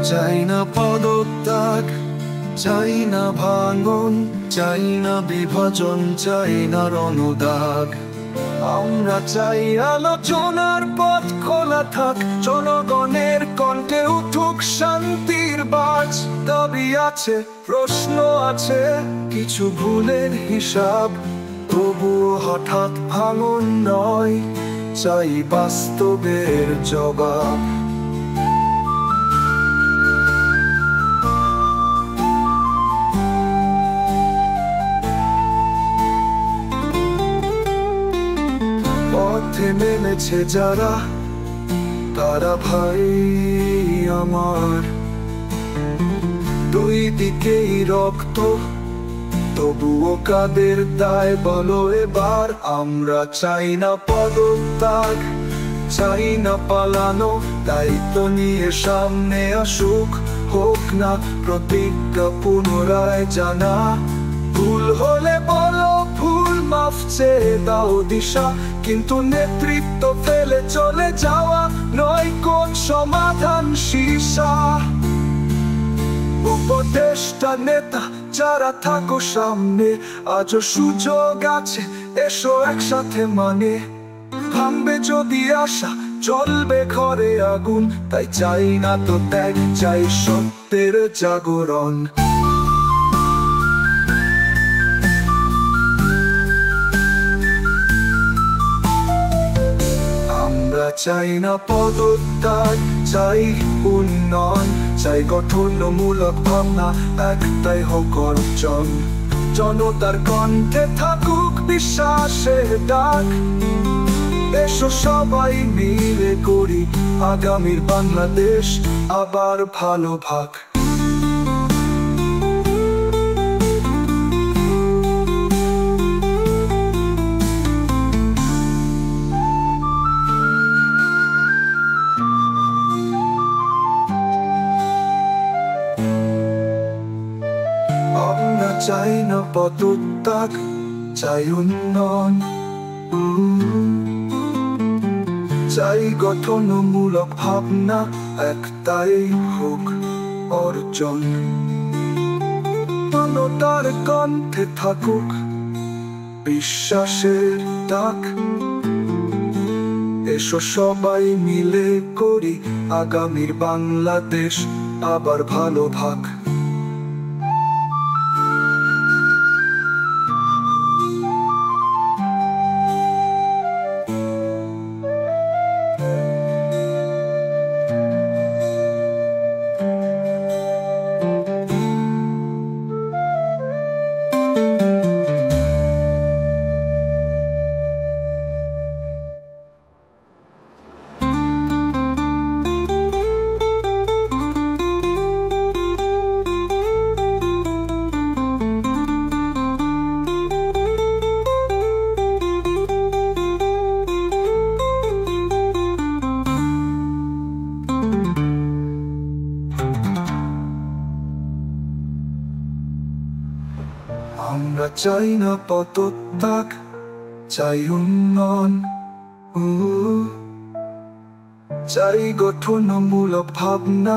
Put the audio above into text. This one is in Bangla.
চাই না পদত্যাগ, চাই না ভাঙন, চাই না বিভাজন, চাই না রণদাগ। আমরা চাই আলোচনার পথ খোলা থাক, জনগণের কণ্ঠে উঠুক শান্তির বাজ। দাবি আছে, প্রশ্ন আছে, কিছু ভুলের হিসাব, তবুও হঠাৎ ভাঙন নয়, চাই বাস্তবের জবাব। পথে নেমেছে যারা, তারা ভাই আমার, দুই দিকেই রক্ত, তবুও কাদের দায় বলো এবার। আমরা চাই না পদত্যাগ, চাই না পালানো, দায়িত্ব নিয়ে সামনে আসুক, হোক না প্রতিজ্ঞা পুনরায় জানা। ভুল হলে বলো ভুল, মাফ চেয়ে দাও দিশা, কিন্তু নেতৃত্ব ফেলে চলে যাওয়া নয় কোন সমাধান শীর্ষা। উপদেষ্টা নেতা যারা থাকো সামনে, আজও সুযোগ আছে, এসো একসাথে মানে। থামবে যদি আশা, জ্বলবে ঘরে আগুন, তাই চাই না তো ত্যাগ, চাই সত্যের জাগরণ। আমরা চাই না পদত্যাগ, চাই উন্নয়ন, চাই গঠনমূলক ভাবনা, একটাই হোক অর্জন। জনতার কণ্ঠে থাকুক বিশ্বাসের ডাক, এসো সবাই মিলে করি আগামীর বাংলাদেশ আবার ভালো ভাগ। আমরা চাই না পদত্যাগ, চাই উন্নয়ন, চাই গঠনমূলক ভাবনা, একটাই হোক অর্জন। জনতার কণ্ঠে থাকুক বিশ্বাসের ডাক, এসো সবাই মিলে করি আগামীর বাংলাদেশ আবার ভালো ভাগ। আমরা চাই না পদত্যাগ, চাই উন্নয়ন, চাই গঠনমূলক ভাবনা,